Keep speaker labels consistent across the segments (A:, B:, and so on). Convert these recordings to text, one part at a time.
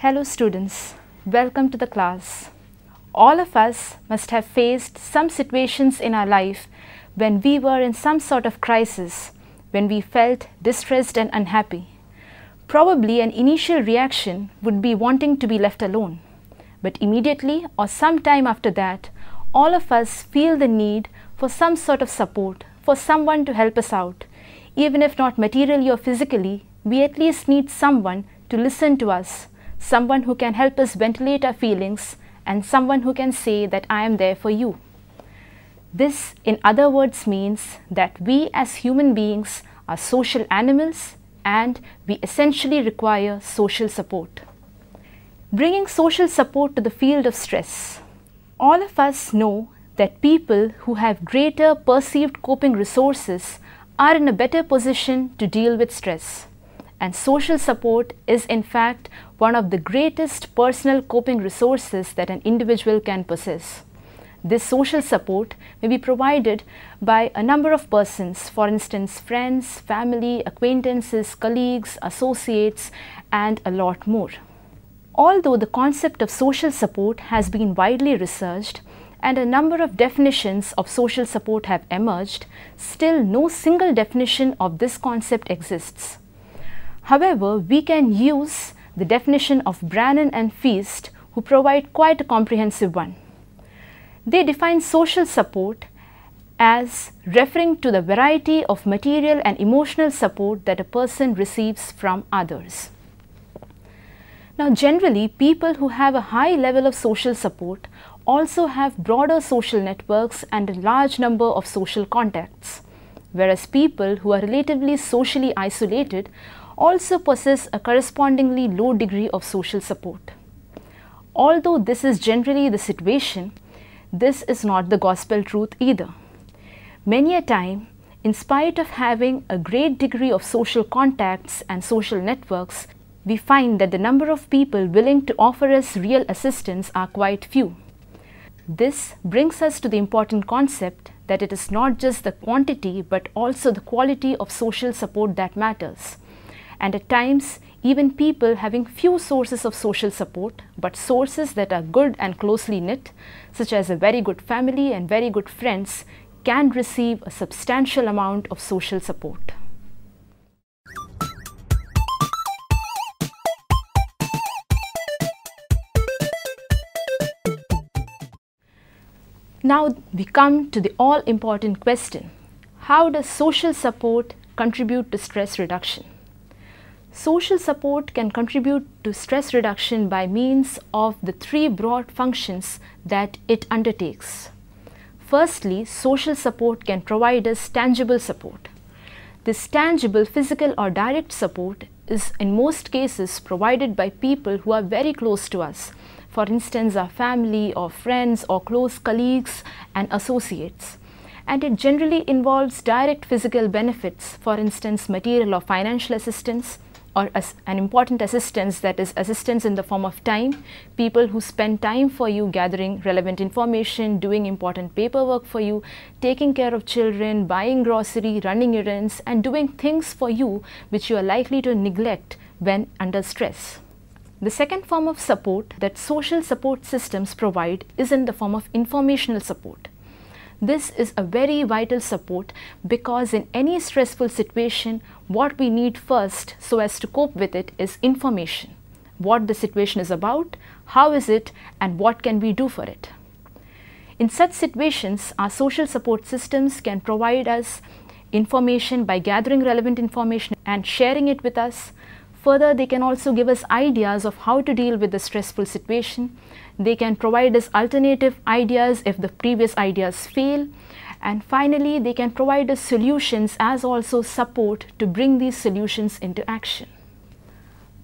A: Hello students, welcome to the class. All of us must have faced some situations in our life when we were in some sort of crisis, when we felt distressed and unhappy. Probably an initial reaction would be wanting to be left alone. But immediately or some time after that, all of us feel the need for some sort of support, for someone to help us out. Even if not materially or physically, we at least need someone to listen to us, someone who can help us ventilate our feelings, and someone who can say that I am there for you. This, in other words, means that we as human beings are social animals and we essentially require social support. Bringing social support to the field of stress. All of us know that people who have greater perceived coping resources are in a better position to deal with stress. And social support is in fact one of the greatest personal coping resources that an individual can possess. This social support may be provided by a number of persons, for instance friends, family, acquaintances, colleagues, associates, and a lot more. Although the concept of social support has been widely researched and a number of definitions of social support have emerged, still no single definition of this concept exists. However, we can use the definition of Brannan and Feast, who provide quite a comprehensive one. They define social support as referring to the variety of material and emotional support that a person receives from others. Now, generally, people who have a high level of social support also have broader social networks and a large number of social contacts, whereas people who are relatively socially isolated also possess a correspondingly low degree of social support. Although this is generally the situation, this is not the gospel truth either. Many a time, in spite of having a great degree of social contacts and social networks, we find that the number of people willing to offer us real assistance are quite few. This brings us to the important concept that it is not just the quantity but also the quality of social support that matters. And at times, even people having few sources of social support, but sources that are good and closely knit, such as a very good family and very good friends, can receive a substantial amount of social support. Now we come to the all-important question: how does social support contribute to stress reduction? Social support can contribute to stress reduction by means of the three broad functions that it undertakes. Firstly, social support can provide us tangible support. This tangible physical or direct support is in most cases provided by people who are very close to us. For instance, our family or friends or close colleagues and associates. And it generally involves direct physical benefits, for instance, material or financial assistance, or an important assistance, that is assistance in the form of time, people who spend time for you gathering relevant information, doing important paperwork for you, taking care of children, buying grocery, running errands, and doing things for you which you are likely to neglect when under stress. The second form of support that social support systems provide is in the form of informational support. This is a very vital support because in any stressful situation, what we need first so as to cope with it is information. What the situation is about, how is it, and what can we do for it. In such situations, our social support systems can provide us information by gathering relevant information and sharing it with us. Further, they can also give us ideas of how to deal with the stressful situation. They can provide us alternative ideas if the previous ideas fail. And finally, they can provide us solutions as also support to bring these solutions into action.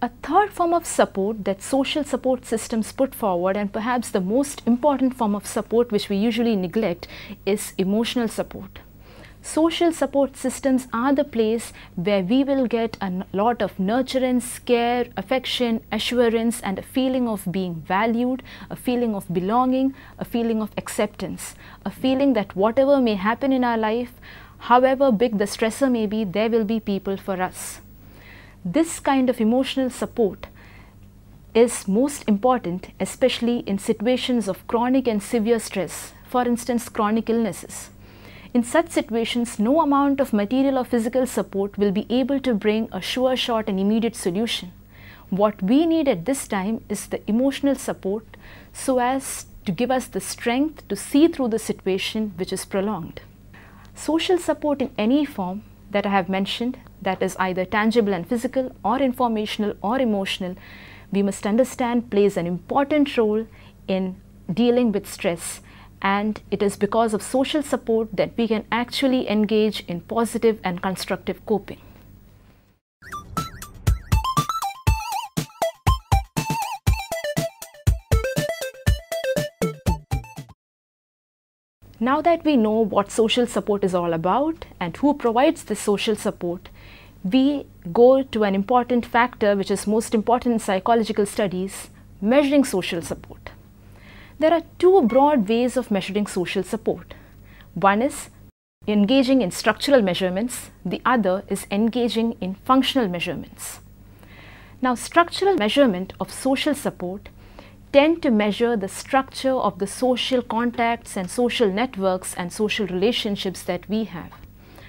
A: A third form of support that social support systems put forward, and perhaps the most important form of support which we usually neglect, is emotional support. Social support systems are the place where we will get a lot of nurturance, care, affection, assurance, and a feeling of being valued, a feeling of belonging, a feeling of acceptance, a feeling that whatever may happen in our life, however big the stressor may be, there will be people for us. This kind of emotional support is most important, especially in situations of chronic and severe stress, for instance, chronic illnesses. In such situations, no amount of material or physical support will be able to bring a sure shot and immediate solution. What we need at this time is the emotional support so as to give us the strength to see through the situation which is prolonged. Social support in any form that I have mentioned, that is either tangible and physical or informational or emotional, we must understand plays an important role in dealing with stress, and it is because of social support that we can actually engage in positive and constructive coping. Now that we know what social support is all about and who provides this social support, we go to an important factor which is most important in psychological studies, measuring social support. There are two broad ways of measuring social support. One is engaging in structural measurements, the other is engaging in functional measurements. Now, structural measurement of social support tend to measure the structure of the social contacts and social networks and social relationships that we have.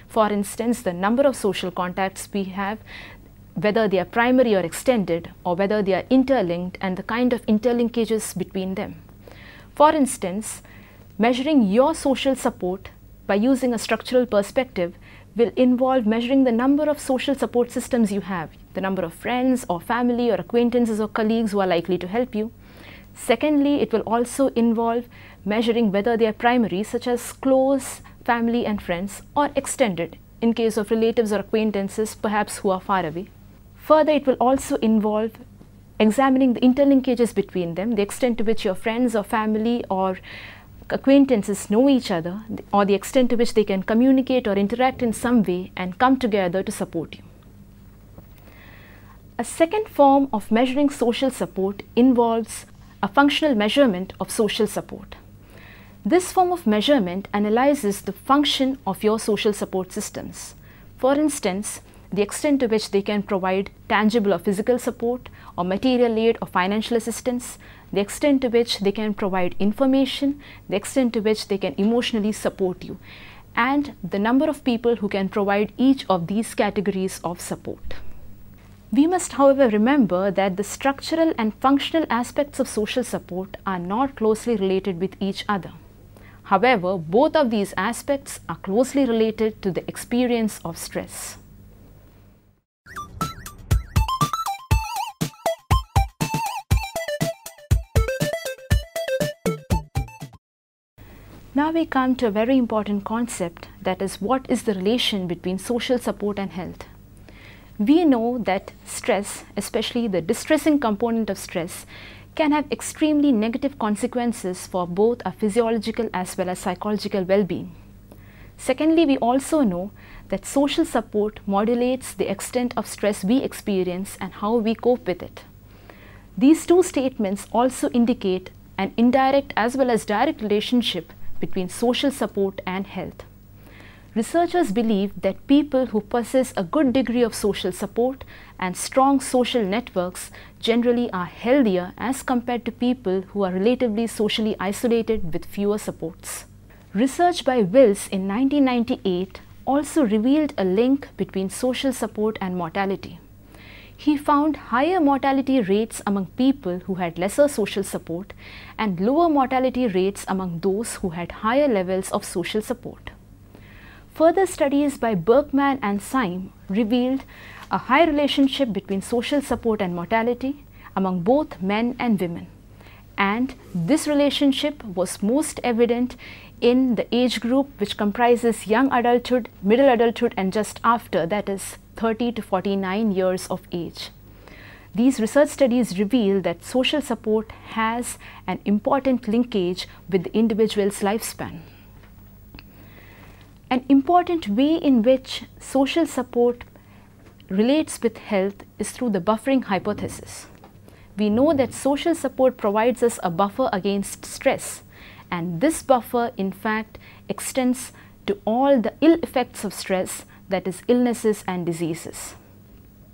A: For instance, the number of social contacts we have, whether they are primary or extended, or whether they are interlinked, and the kind of interlinkages between them. For instance, measuring your social support by using a structural perspective will involve measuring the number of social support systems you have, the number of friends or family or acquaintances or colleagues who are likely to help you. Secondly, it will also involve measuring whether they are primary, such as close family and friends, or extended, in case of relatives or acquaintances, perhaps who are far away. Further, it will also involve examining the interlinkages between them, the extent to which your friends or family or acquaintances know each other, or the extent to which they can communicate or interact in some way and come together to support you. A second form of measuring social support involves a functional measurement of social support. This form of measurement analyzes the function of your social support systems. For instance, the extent to which they can provide tangible or physical support, or material aid or financial assistance, the extent to which they can provide information, the extent to which they can emotionally support you, and the number of people who can provide each of these categories of support. We must, however, remember that the structural and functional aspects of social support are not closely related with each other. However, both of these aspects are closely related to the experience of stress. Now we come to a very important concept, that is, what is the relation between social support and health? We know that stress, especially the distressing component of stress, can have extremely negative consequences for both our physiological as well as psychological well-being. Secondly, we also know that social support modulates the extent of stress we experience and how we cope with it. These two statements also indicate an indirect as well as direct relationship between social support and health. Researchers believe that people who possess a good degree of social support and strong social networks generally are healthier as compared to people who are relatively socially isolated with fewer supports. Research by Wills in 1998 also revealed a link between social support and mortality. He found higher mortality rates among people who had lesser social support and lower mortality rates among those who had higher levels of social support. Further studies by Berkman and Swayam revealed a high relationship between social support and mortality among both men and women. And this relationship was most evident in the age group which comprises young adulthood, middle adulthood, and just after, that is 30 to 49 years of age. These research studies reveal that social support has an important linkage with the individual's lifespan. An important way in which social support relates with health is through the buffering hypothesis. We know that social support provides us a buffer against stress, and this buffer in fact extends to all the ill effects of stress, that is, illnesses and diseases.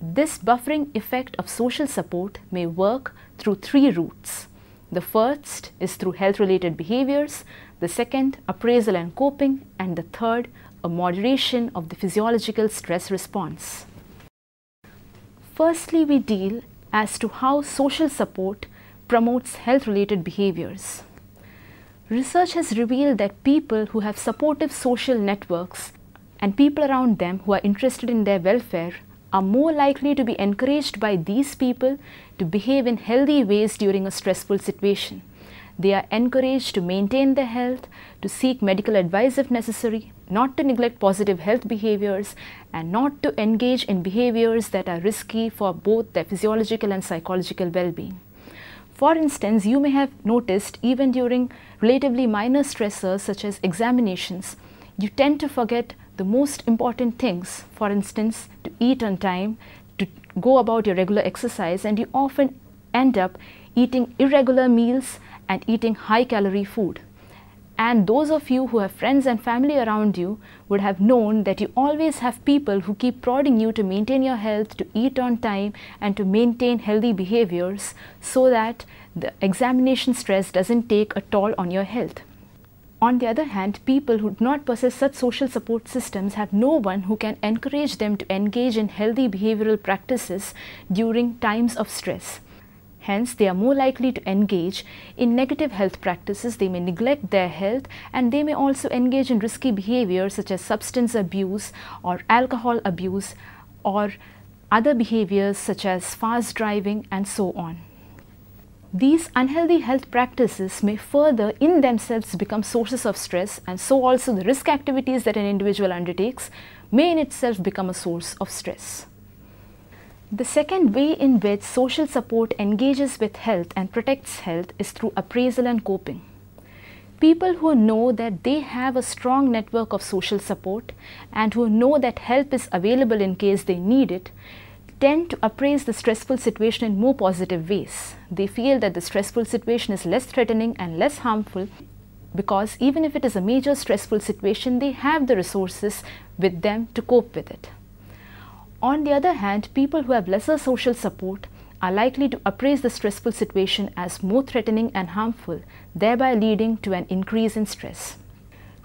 A: This buffering effect of social support may work through three routes. The first is through health-related behaviors, the second, appraisal and coping, and the third, a moderation of the physiological stress response. Firstly, we deal as to how social support promotes health-related behaviors. Research has revealed that people who have supportive social networks and people around them who are interested in their welfare are more likely to be encouraged by these people to behave in healthy ways during a stressful situation. They are encouraged to maintain their health, to seek medical advice if necessary, not to neglect positive health behaviors, and not to engage in behaviors that are risky for both their physiological and psychological well-being. For instance, you may have noticed even during relatively minor stressors such as examinations, you tend to forget the most important things, for instance, to eat on time, to go about your regular exercise, and you often end up eating irregular meals and eating high-calorie food. And those of you who have friends and family around you would have known that you always have people who keep prodding you to maintain your health, to eat on time, and to maintain healthy behaviors so that the examination stress doesn't take a toll on your health. On the other hand, people who do not possess such social support systems have no one who can encourage them to engage in healthy behavioral practices during times of stress. Hence, they are more likely to engage in negative health practices, they may neglect their health, and they may also engage in risky behaviors such as substance abuse or alcohol abuse or other behaviors such as fast driving and so on. These unhealthy health practices may further in themselves become sources of stress, and so also the risk activities that an individual undertakes may in itself become a source of stress. The second way in which social support engages with health and protects health is through appraisal and coping. People who know that they have a strong network of social support and who know that help is available in case they need it tend to appraise the stressful situation in more positive ways. They feel that the stressful situation is less threatening and less harmful because even if it is a major stressful situation, they have the resources with them to cope with it. On the other hand, people who have lesser social support are likely to appraise the stressful situation as more threatening and harmful, thereby leading to an increase in stress.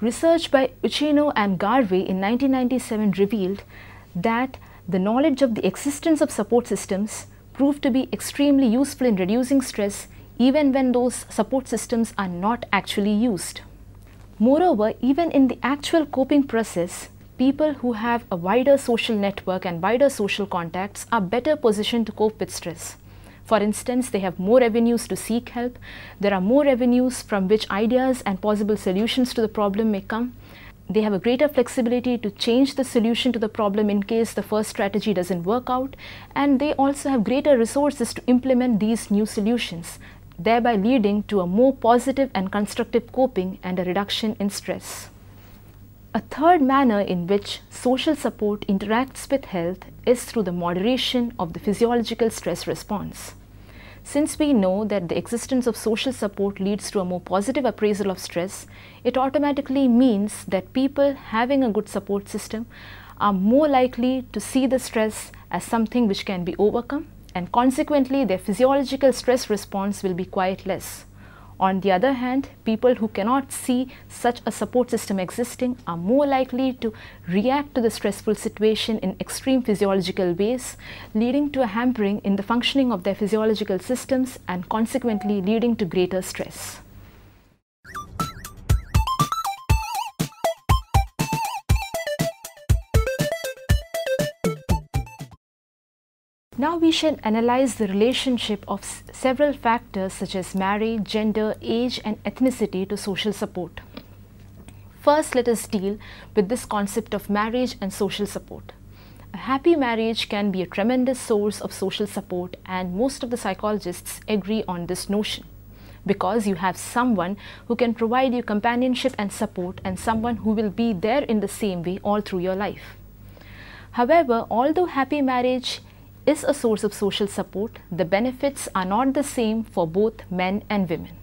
A: Research by Uchino and Garvey in 1997 revealed that the knowledge of the existence of support systems proved to be extremely useful in reducing stress even when those support systems are not actually used. Moreover, even in the actual coping process, people who have a wider social network and wider social contacts are better positioned to cope with stress. For instance, they have more avenues to seek help, there are more avenues from which ideas and possible solutions to the problem may come. They have a greater flexibility to change the solution to the problem in case the first strategy doesn't work out, and they also have greater resources to implement these new solutions, thereby leading to a more positive and constructive coping and a reduction in stress. A third manner in which social support interacts with health is through the moderation of the physiological stress response. Since we know that the existence of social support leads to a more positive appraisal of stress, it automatically means that people having a good support system are more likely to see the stress as something which can be overcome, and consequently their physiological stress response will be quite less. On the other hand, people who cannot see such a support system existing are more likely to react to the stressful situation in extreme physiological ways, leading to a hampering in the functioning of their physiological systems and consequently leading to greater stress. Now we shall analyze the relationship of several factors such as marriage, gender, age and ethnicity to social support. First, let us deal with this concept of marriage and social support. A happy marriage can be a tremendous source of social support, and most of the psychologists agree on this notion, because you have someone who can provide you companionship and support and someone who will be there in the same way all through your life. However, although happy marriage is a source of social support, the benefits are not the same for both men and women.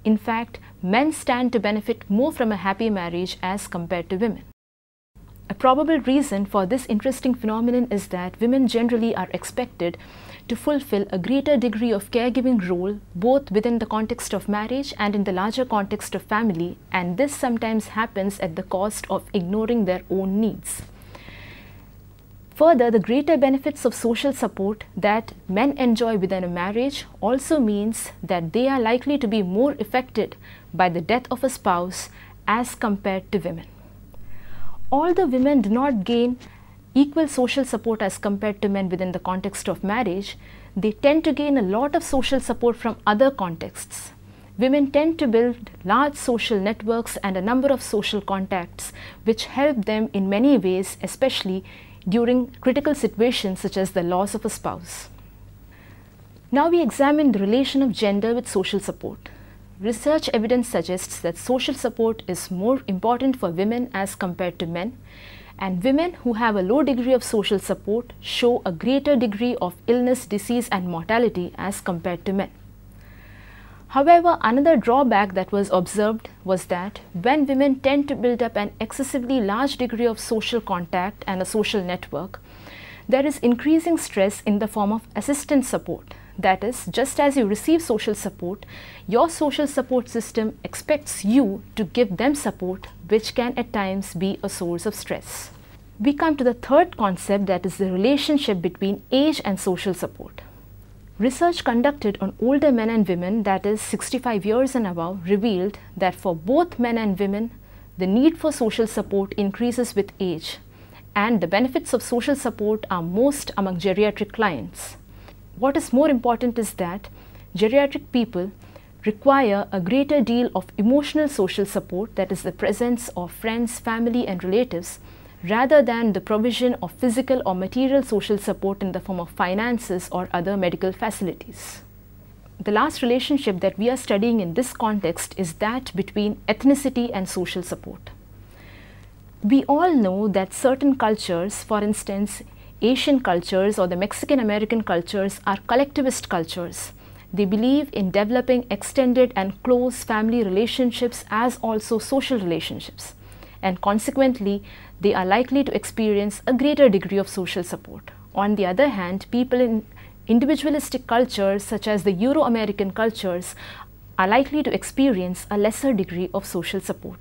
A: In fact, men stand to benefit more from a happy marriage as compared to women. A probable reason for this interesting phenomenon is that women generally are expected to fulfill a greater degree of caregiving role both within the context of marriage and in the larger context of family, and this sometimes happens at the cost of ignoring their own needs. Further, the greater benefits of social support that men enjoy within a marriage also means that they are likely to be more affected by the death of a spouse as compared to women. Although women do not gain equal social support as compared to men within the context of marriage, they tend to gain a lot of social support from other contexts. Women tend to build large social networks and a number of social contacts which help them in many ways, especially during critical situations such as the loss of a spouse. Now we examine the relation of gender with social support. Research evidence suggests that social support is more important for women as compared to men, and women who have a low degree of social support show a greater degree of illness, disease and mortality as compared to men. However, another drawback that was observed was that when women tend to build up an excessively large degree of social contact and a social network, there is increasing stress in the form of assistance support. That is, just as you receive social support, your social support system expects you to give them support, which can at times be a source of stress. We come to the third concept, that is the relationship between age and social support. Research conducted on older men and women, that is 65 years and above, revealed that for both men and women, the need for social support increases with age, and the benefits of social support are most among geriatric clients. What is more important is that geriatric people require a greater deal of emotional social support, that is the presence of friends, family and relatives, rather than the provision of physical or material social support in the form of finances or other medical facilities. The last relationship that we are studying in this context is that between ethnicity and social support. We all know that certain cultures, for instance, Asian cultures or the Mexican American cultures, are collectivist cultures. They believe in developing extended and close family relationships as also social relationships, and consequently they are likely to experience a greater degree of social support. On the other hand, people in individualistic cultures such as the Euro-American cultures are likely to experience a lesser degree of social support.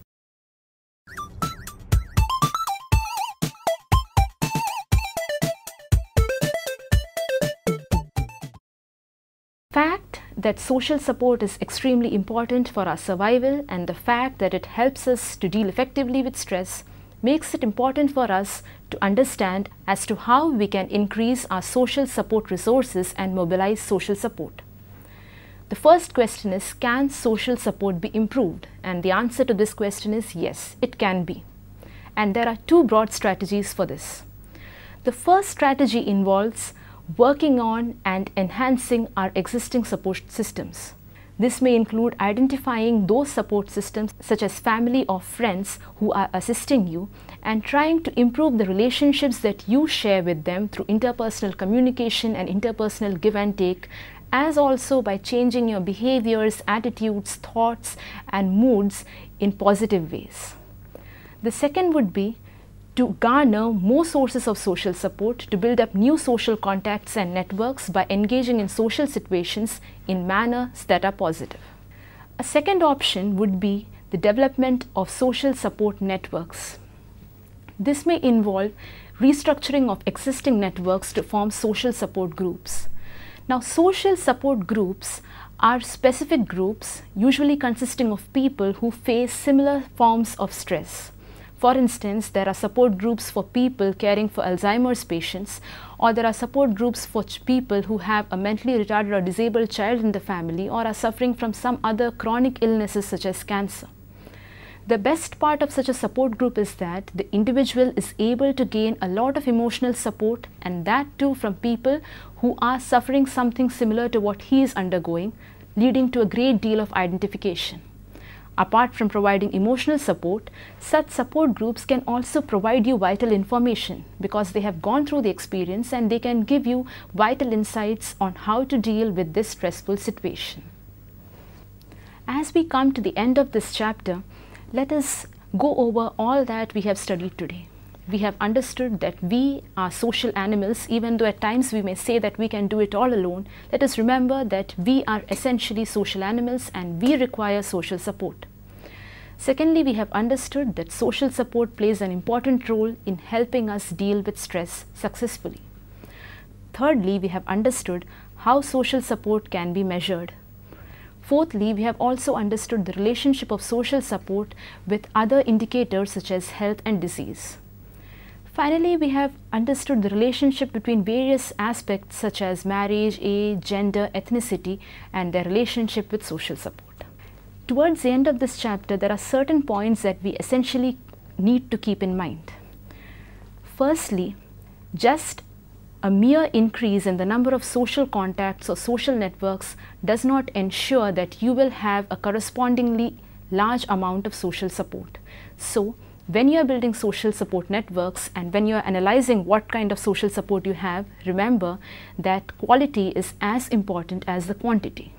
A: Fact that social support is extremely important for our survival, and the fact that it helps us to deal effectively with stress makes it important for us to understand as to how we can increase our social support resources and mobilize social support. The first question is, can social support be improved? And the answer to this question is yes, it can be. And there are two broad strategies for this. The first strategy involves working on and enhancing our existing support systems. This may include identifying those support systems such as family or friends who are assisting you and trying to improve the relationships that you share with them through interpersonal communication and interpersonal give and take, as also by changing your behaviors, attitudes, thoughts and moods in positive ways. The second would be to garner more sources of social support, to build up new social contacts and networks by engaging in social situations in manners that are positive. A second option would be the development of social support networks. This may involve restructuring of existing networks to form social support groups. Now, social support groups are specific groups usually consisting of people who face similar forms of stress. For instance, there are support groups for people caring for Alzheimer's patients, or there are support groups for people who have a mentally retarded or disabled child in the family, or are suffering from some other chronic illnesses such as cancer. The best part of such a support group is that the individual is able to gain a lot of emotional support, and that too from people who are suffering something similar to what he is undergoing, leading to a great deal of identification. Apart from providing emotional support, such support groups can also provide you vital information because they have gone through the experience and they can give you vital insights on how to deal with this stressful situation. As we come to the end of this chapter, let us go over all that we have studied today. we have understood that we are social animals. Even though at times we may say that we can do it all alone, let us remember that we are essentially social animals and we require social support. Secondly, we have understood that social support plays an important role in helping us deal with stress successfully. Thirdly, we have understood how social support can be measured. Fourthly, we have also understood the relationship of social support with other indicators such as health and disease. Finally, we have understood the relationship between various aspects such as marriage, age, gender, ethnicity, and their relationship with social support. Towards the end of this chapter, there are certain points that we essentially need to keep in mind. Firstly, just a mere increase in the number of social contacts or social networks does not ensure that you will have a correspondingly large amount of social support. So, when you are building social support networks and when you are analyzing what kind of social support you have, remember that quality is as important as the quantity.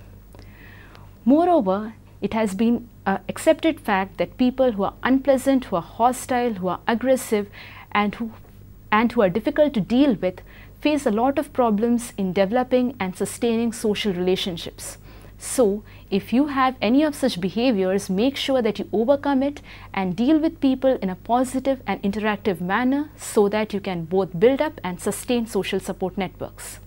A: Moreover, it has been an accepted fact that people who are unpleasant, who are hostile, who are aggressive, and who are difficult to deal with face a lot of problems in developing and sustaining social relationships. So, if you have any of such behaviors, make sure that you overcome it and deal with people in a positive and interactive manner so that you can both build up and sustain social support networks.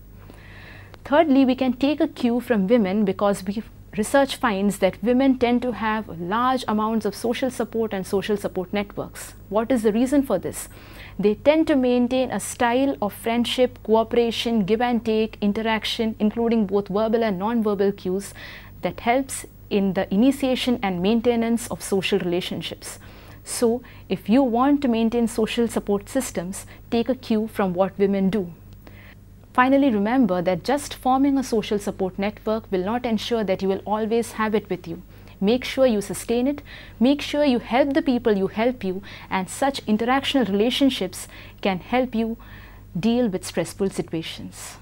A: Thirdly, we can take a cue from women because research finds that women tend to have large amounts of social support and social support networks. What is the reason for this? They tend to maintain a style of friendship, cooperation, give and take, interaction, including both verbal and non-verbal cues that helps in the initiation and maintenance of social relationships. So, if you want to maintain social support systems, take a cue from what women do. Finally, remember that just forming a social support network will not ensure that you will always have it with you. Make sure you sustain it, make sure you help the people you help you, and such interactional relationships can help you deal with stressful situations.